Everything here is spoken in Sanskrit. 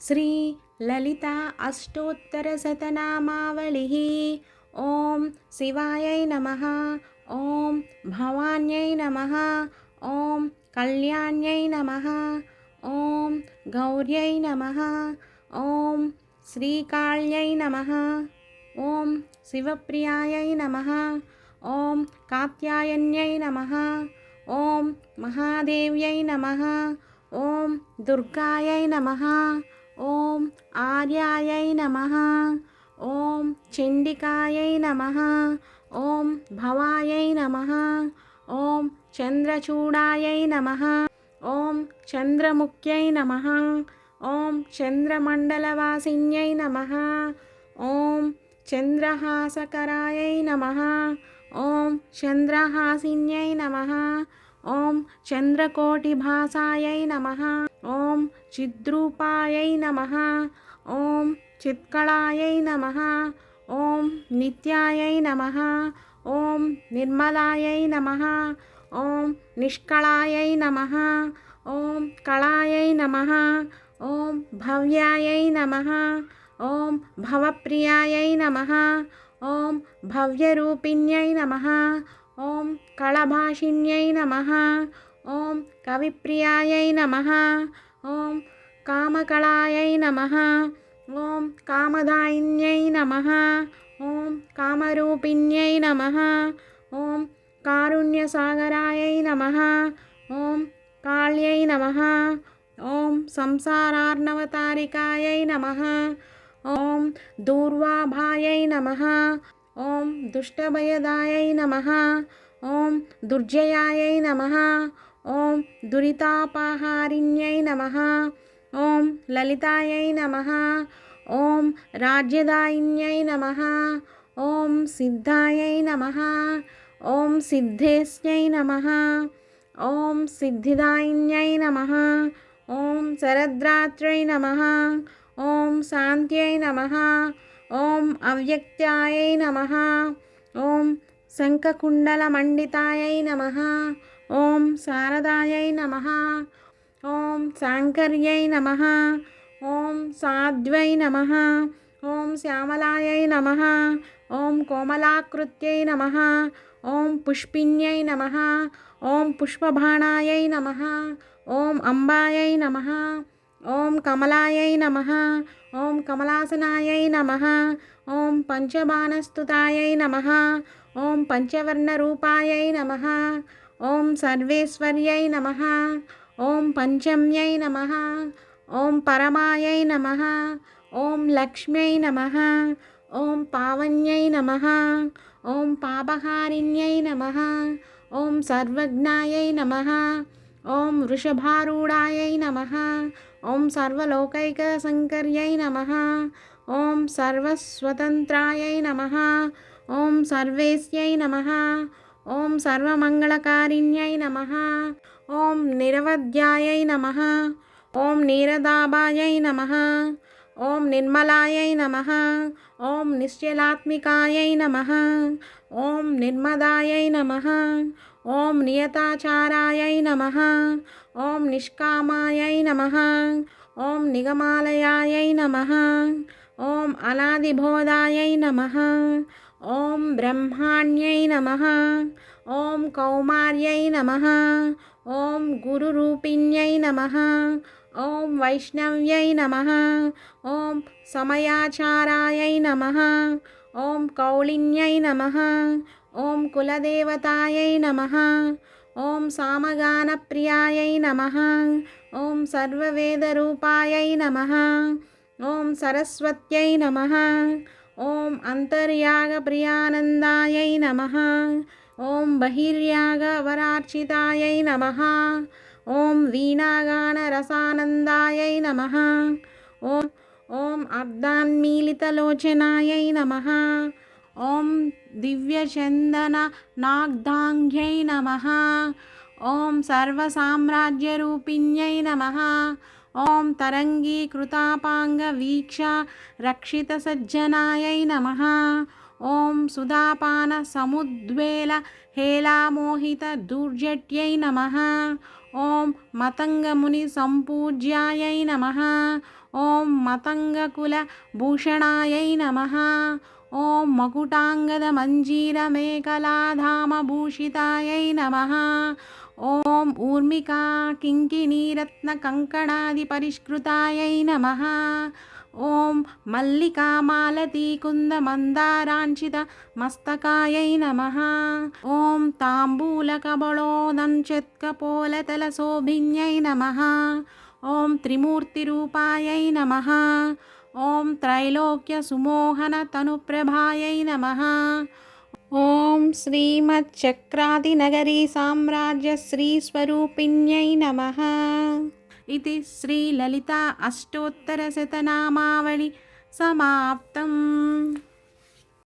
श्री ललिता अष्टोत्तरशतनामावलिः। ॐ शिवायै नमः। ॐ भवान्यै नमः। ॐ कल्याण्यै नमः। ॐ गौर्यै नमः। ॐ श्रीकाళ్यै नमः। ॐ शिवप्रियायै नमः। ॐ कात्यायन्यै नमः। ॐ महादेव्यै नमः। ॐ दुर्गायै नमः। ॐ आर्यायै नमः। ॐ चण्डिकायै नमः। ॐ भवायै नमः। ॐ चन्द्रचूडायै नमः। ॐ चन्द्रमुख्यै नमः। ॐ चन्द्रमण्डलवासिन्यै नमः। ॐ चन्द्रहासकरायै नमः। ॐ चन्द्रहासिन्यै नमः। ॐ चन्द्रकोटिभासायै नमः। ॐ चिद्रूपायै नमः। ॐ चित्कलायै नमः। ॐ नित्यायै नमः। ॐ निर्मलायै नमः। ॐ निष्कलायै नमः। ॐ कलायै नमः। ॐ भव्यायै नमः। ॐ भवप्रियायै नमः। ॐ भव्यरूपिण्यै नमः। ॐ कलभाषिण्यै नमः। ॐ कविप्रियायै नमः। ॐ कामकलायै नमः। ॐ कामदायिन्यै नमः। ॐ कामरूपिण्यै नमः। ॐ कारुण्यसागरायै नमः। ॐ काल्यै नमः। ॐ संसारार्णवतारिकायै नमः। ॐ दूर्वाभायै नमः। ॐ दुष्टभयदायै नमः। ॐ दुर्जयायै नमः। ॐ दुरितापहारिण्यै नमः। ॐ ललितायै नमः। ॐ राज्यदायिन्यै नमः। ॐ सिद्धायै नमः। ॐ सिद्धेश्यै नमः। ॐ सिद्धिदायिन्यै नमः। ॐ शरद्रात्र्यै नमः। ॐ शान्त्यै नमः। ॐ अव्यक्तायै नमः। ॐ शङ्खकुण्डलमण्डितायै नमः। ॐ शारदायै नमः। ॐ शाङ्कर्यै नमः। ॐ साध्व्यै नमः। ॐ श्यामलायै नमः। ॐ कोमलाकृत्यै नमः। ॐ पुष्पिन्यै नमः। ॐ पुष्पबाणायै नमः। ॐ अम्बायै नमः। ॐ कमलायै नमः। ॐ कमलासनायै नमः। ॐ पञ्चबाणस्तुतायै नमः। ॐ पञ्चवर्णरूपायै नमः। ॐ सर्वेश्वर्यै नमः। ॐ पञ्चम्यै नमः। ॐ परमायै नमः। ॐ लक्ष्म्यै नमः। ॐ पावन्यै नमः। ॐ पापहारिण्यै नमः। ॐ सर्वज्ञायै नमः। ॐ वृषभारूढायै नमः। ॐ सर्वलोकैकशङ्कर्यै नमः। ॐ सर्वस्वतन्त्रायै नमः। ॐ सर्वेश्यै नमः। ॐ सर्वमङ्गलकारिण्यै नमः। ॐ निरवध्यायै नमः। ॐ नीरदाभायै नमः। ॐ निर्मलायै नमः। ॐ निश्चलात्मिकायै नमः। ॐ निर्मदायै नमः। ॐ नियताचारायै नमः। ॐ निष्कामायै नमः। ॐ निगमालयायै नमः। ॐ अनादिबोधायै नमः। ॐ ब्रह्माण्यै नमः। ॐ कौमार्यै नमः। ॐ गुरुरूपिण्यै नमः। ॐ वैष्णव्यै नमः। ॐ समयाचारायै नमः। ॐ कौलिन्यै नमः। ॐ कुलदेवतायै नमः। ॐ सामगानप्रियायै नमः। ॐ सर्ववेदरूपायै नमः। ॐ सरस्वत्यै नमः। ॐ अन्तर्यागप्रियानन्दायै नमः। ॐ बहिर्यागवरार्चितायै नमः। ॐ वीणागानरसानन्दायै नमः। ॐ अर्धान्मीलितलोचनायै नमः। ॐ दिव्यचन्दननाग्धाङ्ग्यै नमः। ॐ सर्वसाम्राज्यरूपिण्यै नमः। ॐ तरङ्गीकृतापाङ्गवीक्षारक्षितसज्जनायै नमः। ॐ सुधापानसमुद्वेलहेलामोहितदुर्जट्यै नमः। ॐ मतङ्गमुनिसम्पूज्यायै नमः। ॐ मतङ्गकुलभूषणायै नमः। ॐ मकुटाङ्गदमञ्जीरमेखलाधामभूषितायै नमः। ॐ ऊर्मिका किङ्किणीरत्नकङ्कणादिपरिष्कृतायै नमः। ॐ मल्लिकामालतीकुन्दमन्दाराञ्चितमस्तकायै नमः। ॐ ताम्बूलकबळोदञ्चित्कपोलतलशोभिन्यै नमः। ॐ त्रिमूर्तिरूपायै नमः। ॐ त्रैलोक्यसुमोहनतनुप्रभायै नमः। ॐ श्रीमच्चक्रादिनगरी साम्राज्यश्रीस्वरूपिण्यै नमः। इति श्रीललिता अष्टोत्तरशतनामावली समाप्तम्।